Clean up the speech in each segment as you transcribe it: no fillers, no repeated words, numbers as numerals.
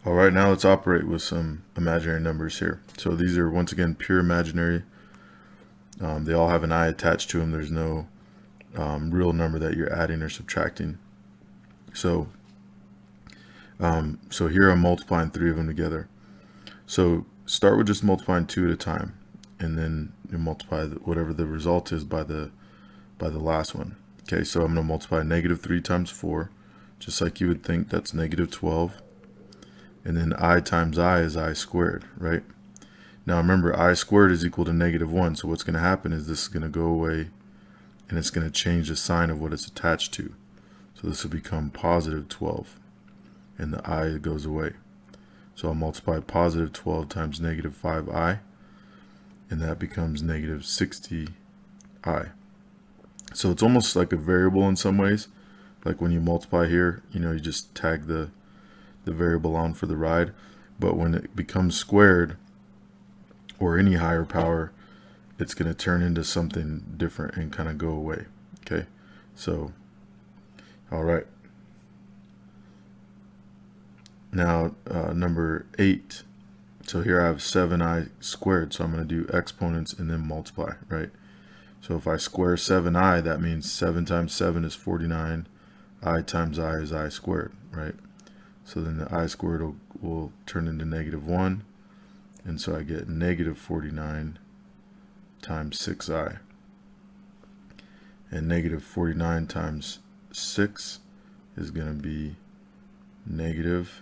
All right, now let's operate with some imaginary numbers here. So these are, once again, pure imaginary. They all have an I attached to them. There's no real number that you're adding or subtracting. So here I'm multiplying three of them together. So start with just multiplying two at a time, and then you multiply whatever the result is by the last one. Okay, so I'm going to multiply negative 3 times 4, just like you would think. That's negative 12. And then I times I is I squared, right? Now remember, I squared is equal to negative 1. So what's going to happen is this is going to go away, and it's going to change the sign of what it's attached to. So this will become positive 12, and the I goes away. So I'll multiply positive 12 times negative 5i, and that becomes negative 60i. So it's almost like a variable in some ways. Like when you multiply here, you just tag the variable on for the ride. But when it becomes squared, or any higher power, it's going to turn into something different and kind of go away. Okay, so, all right. Now, number 8. So here I have 7i squared, so I'm going to do exponents and then multiply, right? So if I square 7i, that means 7 times 7 is 49. I times I is I squared, right? So then the I squared will turn into negative 1. And so I get negative 49 times 6i. And negative 49 times 6 is going to be negative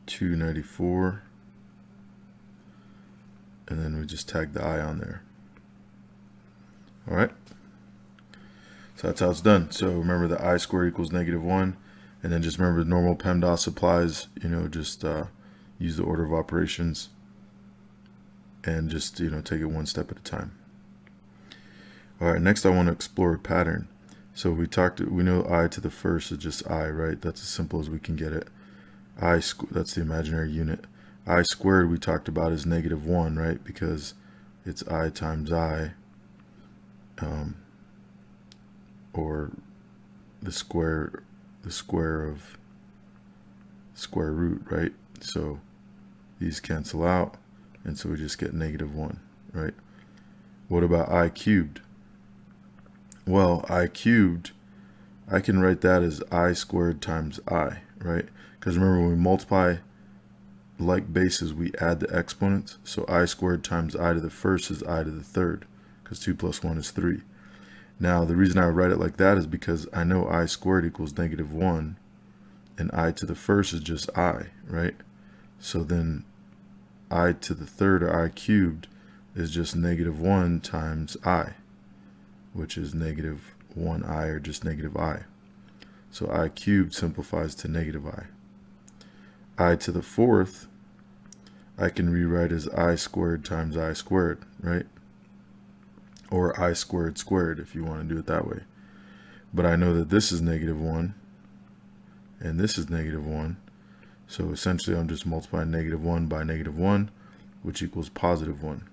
294. And then we just tag the I on there. All right. So that's how it's done. So remember, the I squared equals negative 1. And then just remember, normal PEMDAS applies. Just use the order of operations and just, take it one step at a time. All right, next I want to explore a pattern. So we know I to the first is just I, right? That's as simple as we can get it. That's the imaginary unit. I squared we talked about is negative 1, right? Because it's I times I, or the square of square root, right? So these cancel out, and so we just get negative 1, right? What about I cubed? Well, I cubed, I can write that as I squared times I, right? Because remember, when we multiply like bases, we add the exponents. So I squared times I to the first is I to the third, because 2 plus 1 is 3. Now, the reason I write it like that is because I know I squared equals negative 1, and I to the first is just I, right? So then I to the third, or I cubed, is just negative 1 times I, which is negative 1i, or just negative I. So I cubed simplifies to negative I to the fourth, I can rewrite as I squared times I squared, right? Or I squared squared, if you want to do it that way. But I know that this is negative 1, and this is negative 1. So essentially I'm just multiplying negative 1 by negative 1, which equals positive 1.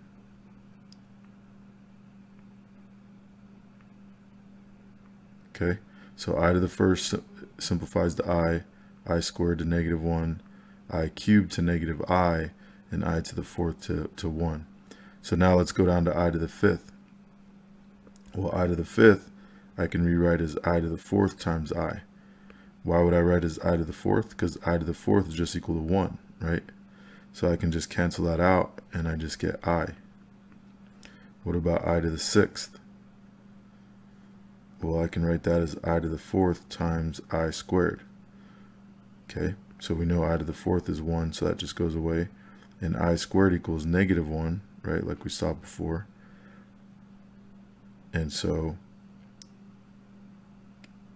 Okay, so I to the first simplifies to I squared to negative 1, I cubed to negative I, and I to the fourth to 1. So now let's go down to I to the fifth. Well, I to the fifth, I can rewrite as I to the fourth times I. Why would I write as I to the fourth? Because I to the fourth is just equal to 1, right? So I can just cancel that out, and I just get I. What about I to the sixth? Well, I can write that as I to the fourth times I squared. Okay, so we know I to the fourth is 1, so that just goes away. And I squared equals negative 1, right, like we saw before. And so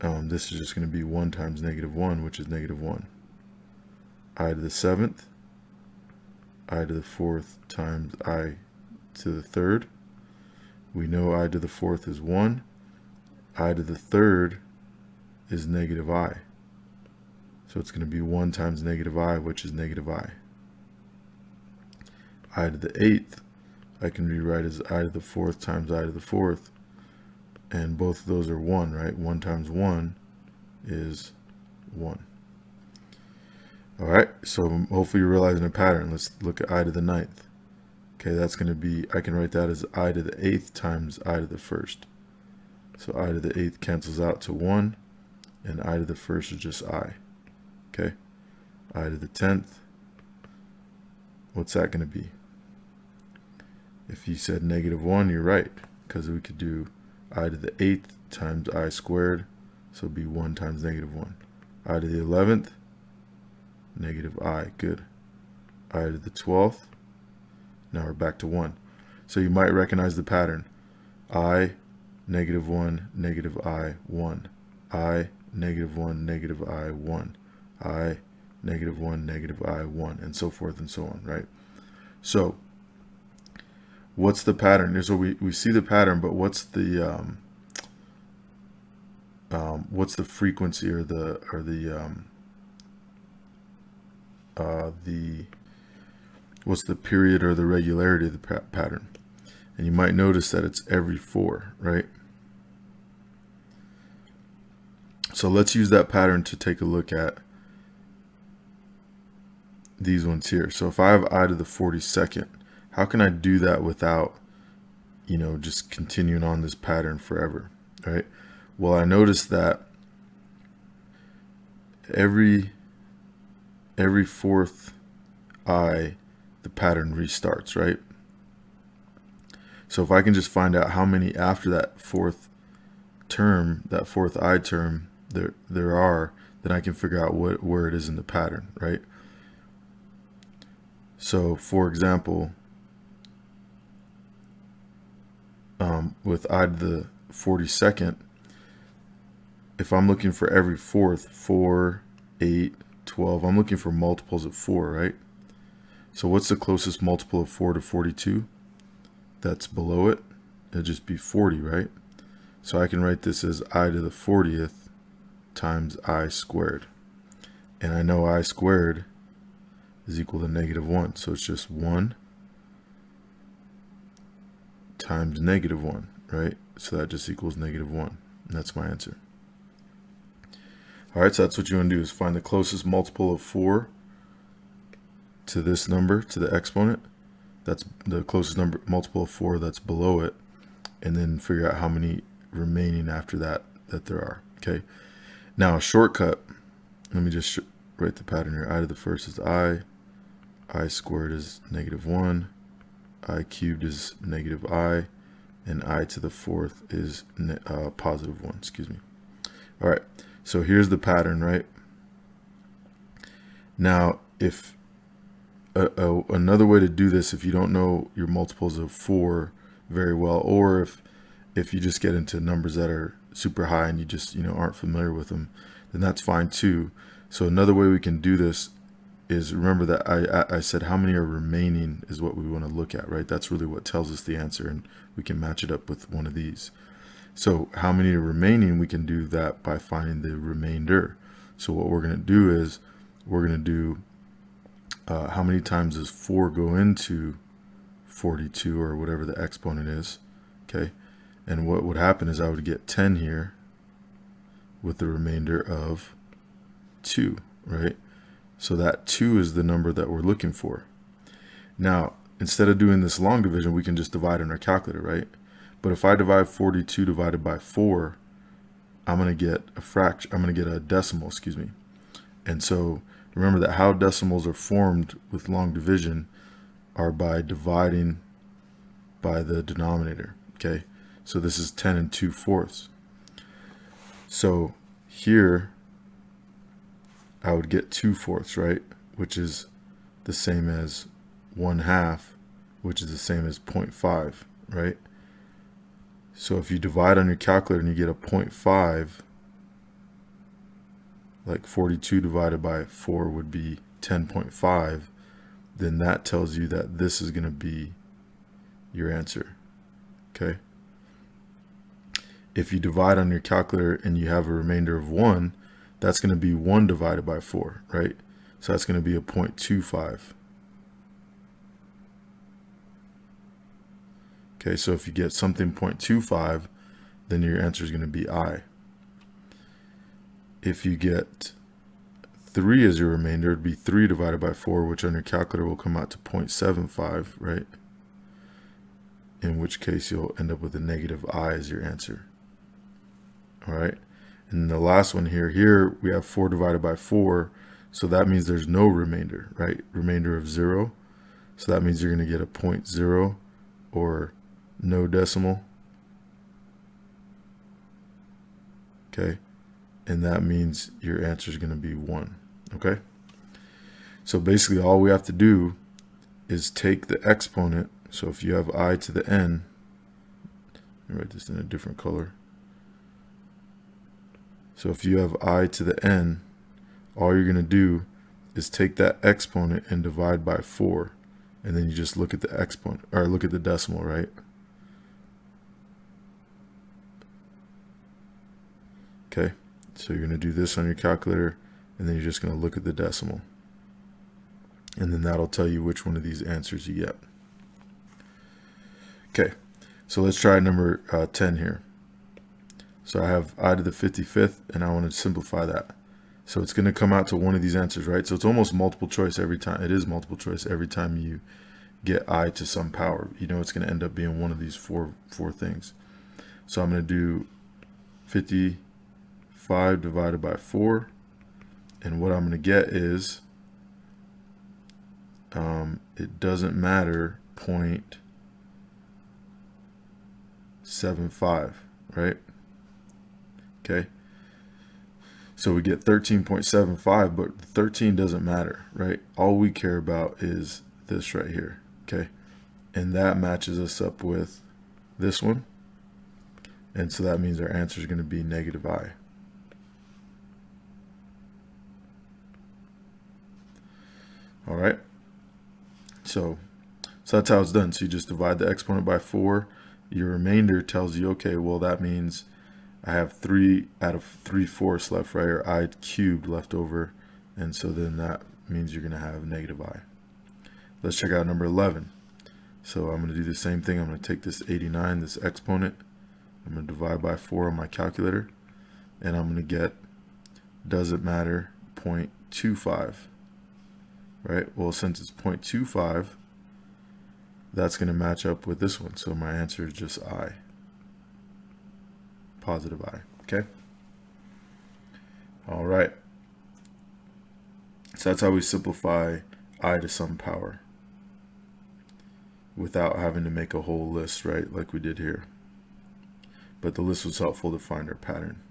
this is just going to be 1 times negative 1, which is negative 1. I to the seventh, I to the fourth times I to the third. We know I to the fourth is 1. I to the third is negative I. So it's going to be 1 times negative I, which is negative I. I to the eighth, I can rewrite as I to the fourth times I to the fourth. And both of those are 1, right? 1 times 1 is 1. All right, so hopefully you're realizing a pattern. Let's look at I to the 9th. Okay, that's going to be, I can write that as I to the 8th times I to the 1st. So I to the 8th cancels out to 1, and I to the 1st is just I. Okay, I to the 10th, what's that going to be? If you said -1, you're right, because we could do I to the 8th times I squared, so it'd be 1 times -1. I to the 11th, -I, good. I to the 12th, now we're back to 1. So you might recognize the pattern. I, -1, -I, 1. I, -1, -I, 1. I, -1, -I, 1, and so forth and so on, right? So what's the pattern? So we see the pattern, but what's the frequency or what's the period or the regularity of the pattern? And you might notice that it's every 4, right? So let's use that pattern to take a look at these ones here. So if I have I to the 42nd, how can I do that without, just continuing on this pattern forever, right? Well, I noticed that every 4th I, the pattern restarts, right? So if I can just find out how many after that 4th term, that 4th I term there are, then I can figure out where it is in the pattern, right? So for example, with I to the 42nd, if I'm looking for every 4th, 4, 8, 12, I'm looking for multiples of 4, right? So what's the closest multiple of 4 to 42? That's below it. It'll just be 40, right? So I can write this as I to the 40th times I squared. And I know I squared is equal to -1. So it's just 1 times -1, right? So that just equals -1. And that's my answer. All right, so that's what you want to do, is find the closest multiple of 4 to this number, to the exponent. That's the closest multiple of 4 that's below it, and then figure out how many remaining after that there are. Okay. Now a shortcut. Let me just write the pattern here. I to the 1st is I squared is -1, I cubed is -I, and I to the 4th is +1. Excuse me. All right. So here's the pattern, right? Now, if another way to do this, if you don't know your multiples of 4 very well, or if you just get into numbers that are super high and you just aren't familiar with them, then that's fine too. So another way we can do this is, remember that I said how many are remaining is what we want to look at, right? That's really what tells us the answer, and we can match it up with one of these. So how many are remaining, we can do that by finding the remainder. So what we're going to do is we're going to do how many times does 4 go into 42, or whatever the exponent is, okay? And what would happen is I would get 10 here with the remainder of 2, right? So that 2 is the number that we're looking for. Now, instead of doing this long division, we can just divide in our calculator, right? But if I divide 42 divided by 4, I'm going to get a fraction. I'm going to get a decimal, excuse me. And so remember that how decimals are formed with long division are by dividing by the denominator, okay? So this is 10 2/4. So here I would get 2/4, right? Which is the same as 1/2, which is the same as 0.5, right? So if you divide on your calculator and you get a 0.5, like 42 divided by 4 would be 10.5, then that tells you that this is going to be your answer, okay? If you divide on your calculator and you have a remainder of 1, that's going to be 1 divided by 4, right? So that's going to be a 0.25. Okay, so if you get something 0.25, then your answer is going to be I. if you get 3 as your remainder, it'd be 3 divided by 4, which on your calculator will come out to 0.75, right? In which case you'll end up with a negative I as your answer. All right. And the last one here we have 4 divided by 4. So that means there's no remainder, right? Remainder of 0. So that means you're going to get a 0.0 or no decimal. Okay. And that means your answer is going to be 1. Okay. So basically all we have to do is take the exponent. So if you have I to the n, let me write this in a different color. So if you have I to the n, all you're going to do is take that exponent and divide by 4. And then you just look at the exponent, or look at the decimal, right? Okay, so you're going to do this on your calculator, and then you're just going to look at the decimal. And then that'll tell you which one of these answers you get. Okay, so let's try number 10 here. So I have I to the 55th, and I want to simplify that. So it's going to come out to one of these answers, right? So it's almost multiple choice every time. It is multiple choice every time you get I to some power. You know it's going to end up being one of these four things. So I'm going to do 55 divided by 4. And what I'm going to get is, it doesn't matter, 0.75, right? Okay. So we get 13.75, but 13 doesn't matter, right? All we care about is this right here, okay? And that matches us up with this one. And so that means our answer is going to be negative I. All right. So that's how it's done. So you just divide the exponent by 4. Your remainder tells you, okay, well, that means I have 3 out of 3/4 left, right? Or I cubed left over. And so then that means you're going to have negative I. Let's check out number 11. So I'm going to do the same thing. I'm going to take this 89, this exponent. I'm going to divide by 4 on my calculator. And I'm going to get, doesn't matter, 0.25. Right? Well, since it's 0.25, that's going to match up with this one. So my answer is just I. Positive I. Okay? All right. So that's how we simplify I to some power without having to make a whole list, right? Like we did here. But the list was helpful to find our pattern.